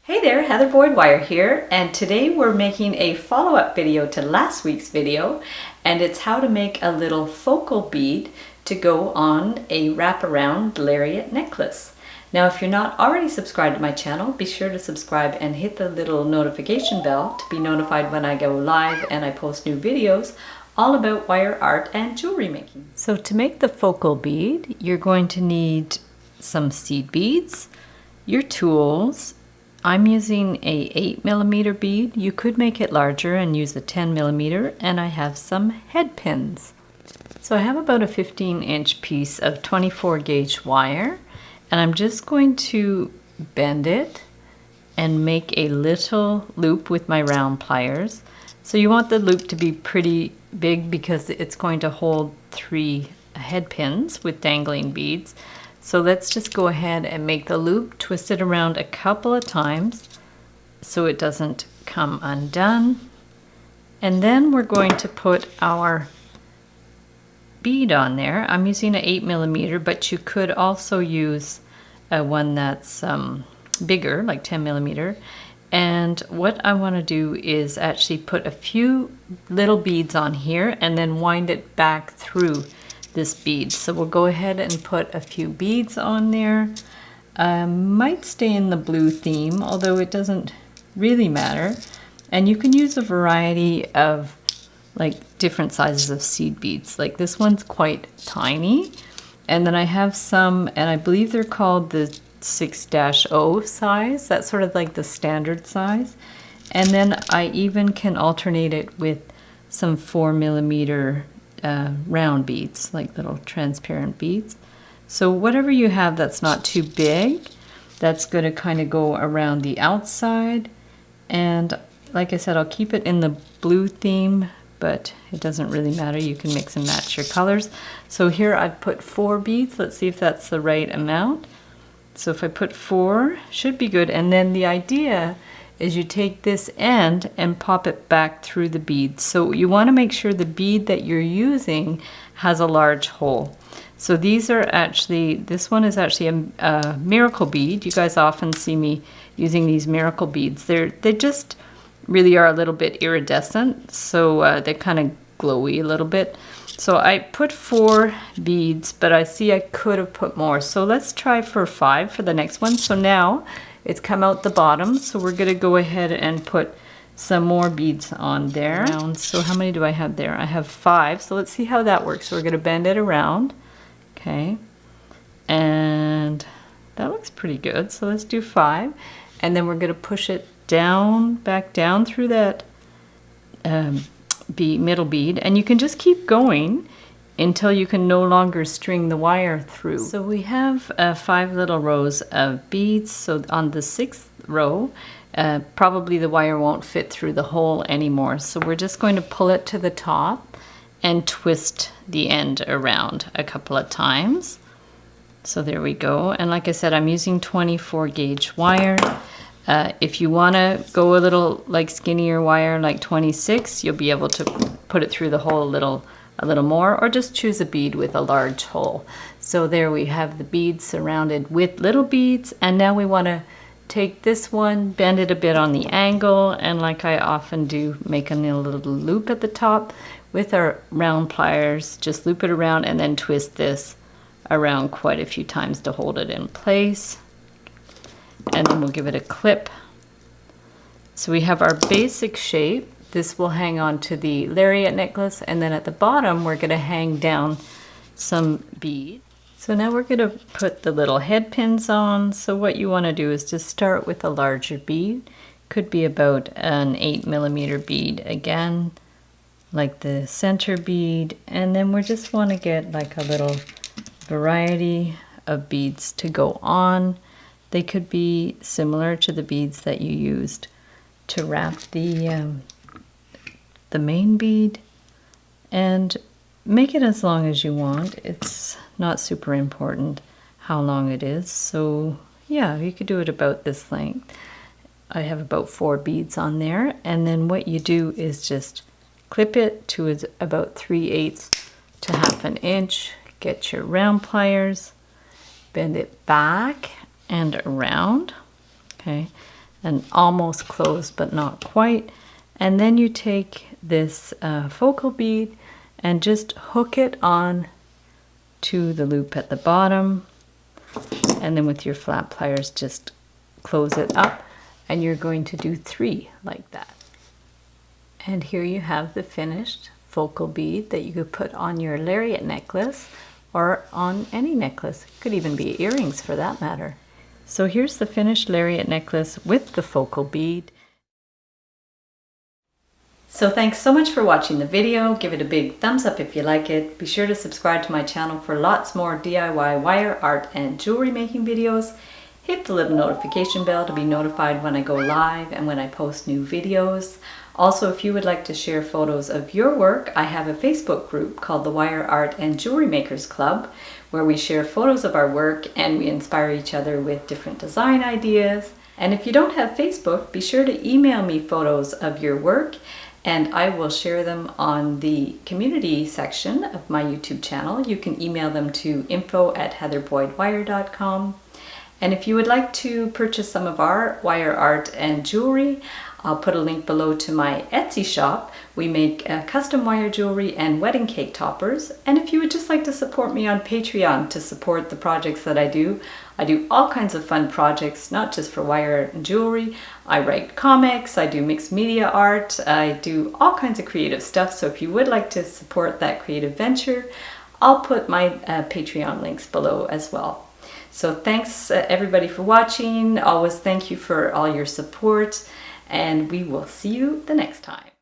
Hey there, Heather Boyd Wire here, and today we're making a follow-up video to last week's video, and it's how to make a little focal bead to go on a wraparound lariat necklace. Now, if you're not already subscribed to my channel, be sure to subscribe and hit the little notification bell to be notified when I go live and I post new videos all about wire art and jewelry making. So to make the focal bead, you're going to need some seed beads, your tools. I'm using a 8mm bead. You could make it larger and use a 10mm, and I have some head pins. So I have about a 15-inch piece of 24 gauge wire, and I'm just going to bend it and make a little loop with my round pliers. So you want the loop to be pretty big because it's going to hold 3 head pins with dangling beads. So let's just go ahead and make the loop, twist it around a couple of times so it doesn't come undone. And then we're going to put our bead on there. I'm using an 8mm, but you could also use one that's bigger, like 10mm. And what I want to do is actually put a few little beads on here and then wind it back through this bead. So we'll go ahead and put a few beads on there. Might stay in the blue theme, although it doesn't really matter. And you can use a variety of like different sizes of seed beads. Like this one's quite tiny. And then I have some, and I believe they're called the 6-0 size. That's sort of like the standard size. And then I even can alternate it with some 4mm round beads, like little transparent beads. So whatever you have that's not too big, that's going to kind of go around the outside. And like I said, I'll keep it in the blue theme, but it doesn't really matter. You can mix and match your colors. So here I've put 4 beads. Let's see if that's the right amount. So if I put 4, should be good. And then the idea is you take this end and pop it back through the bead. So you want to make sure the bead that you're using has a large hole. So these are actually, this one is actually a miracle bead. You guys often see me using these miracle beads. They just really are a little bit iridescent, so they're kind of glowy a little bit. So I put 4 beads, but I see I could have put more. So let's try for 5 for the next one. So now it's come out the bottom, so we're going to go ahead and put some more beads on there. So how many do I have there? I have 5, so let's see how that works. So we're going to bend it around. Okay, and that looks pretty good. So let's do 5, and then we're going to push it down, back down through that middle bead, and you can just keep going until you can no longer string the wire through. So we have 5 little rows of beads. So on the 6th row, probably the wire won't fit through the hole anymore. So we're just going to pull it to the top and twist the end around a couple of times. So there we go. And like I said, I'm using 24 gauge wire. If you want to go a little like skinnier wire, like 26, you'll be able to put it through the hole a little more, or just choose a bead with a large hole. So there we have the beads surrounded with little beads, and now we want to take this one, bend it a bit on the angle, and like I often do, make a little loop at the top with our round pliers. Just loop it around and then twist this around quite a few times to hold it in place. And then we'll give it a clip. So we have our basic shape. This will hang on to the lariat necklace, and then at the bottom we're going to hang down some bead. So now we're going to put the little head pins on. So what you want to do is just start with a larger bead. Could be about an 8mm bead again, like the center bead, and then we just want to get like a little variety of beads to go on. They could be similar to the beads that you used to wrap the main bead, and make it as long as you want. It's not super important how long it is. So yeah, you could do it about this length. I have about 4 beads on there, and then what you do is just clip it to about 3/8 to 1/2 inch. Get your round pliers, bend it back and around. Okay, and almost closed but not quite. And then you take this focal bead and just hook it on to the loop at the bottom, and then with your flat pliers just close it up, and you're going to do 3 like that. And here you have the finished focal bead that you could put on your lariat necklace or on any necklace. It could even be earrings for that matter. So here's the finished lariat necklace with the focal bead. So thanks so much for watching the video. Give it a big thumbs up if you like it. Be sure to subscribe to my channel for lots more DIY wire art and jewelry making videos. Hit the little notification bell to be notified when I go live and when I post new videos. Also, if you would like to share photos of your work, I have a Facebook group called the Wire Art and Jewelry Makers Club, where we share photos of our work and we inspire each other with different design ideas. And if you don't have Facebook, be sure to email me photos of your work, and I will share them on the community section of my YouTube channel. You can email them to info@heatherboydwire.com. And if you would like to purchase some of our wire art and jewelry, I'll put a link below to my Etsy shop. We make custom wire jewelry and wedding cake toppers. And if you would just like to support me on Patreon to support the projects that I do all kinds of fun projects, not just for wire art and jewelry. I write comics, I do mixed media art, I do all kinds of creative stuff. So if you would like to support that creative venture, I'll put my Patreon links below as well. So thanks everybody for watching. Always thank you for all your support, and we will see you the next time.